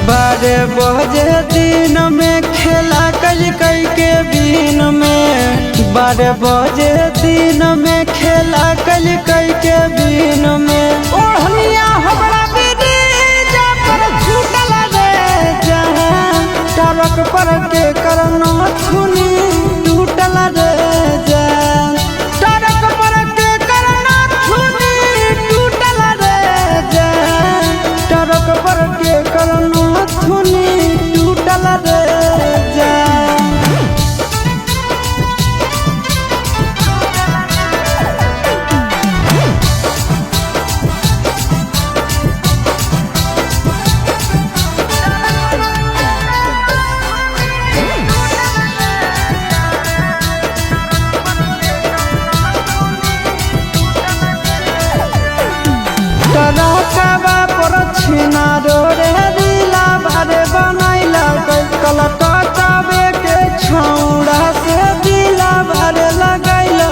12 बजे दिन में खेला कल कई के बीन में 12 बजे दिन में खेला कल कई के बीन में ओढ़निया हमरा दीदी पर छूटल रे जहां टरक पर के करना छुनी टूटल रे जान टरक पर के करना छुनी टूटल रे जान टरक पर के करना छुनी टूटल रे जान। टरकवा पर छिना रे रीला भरे बनैला कलकत्तावे के छौड़ा से दिला भरे लगैला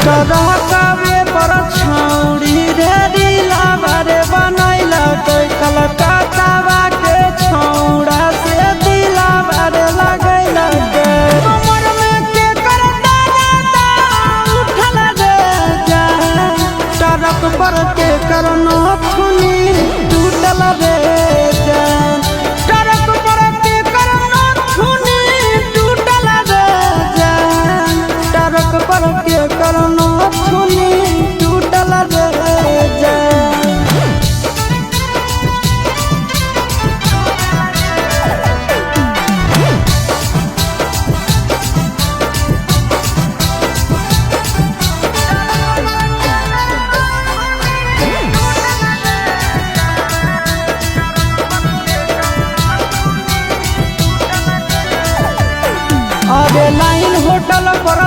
टरकवे पर छौड़ी रे रीला भरे बनैला कलकत्तावा के छौड़ा से दिला भरे लगैला कमर में के कर दादा उठल रे जान टरक पर के करना छुनी टूटल रे जान टरक पर के करना छुनी टूटल रे जान टरक पर के करना छुनी टूटल रे जान। अरे लाइन होटल पर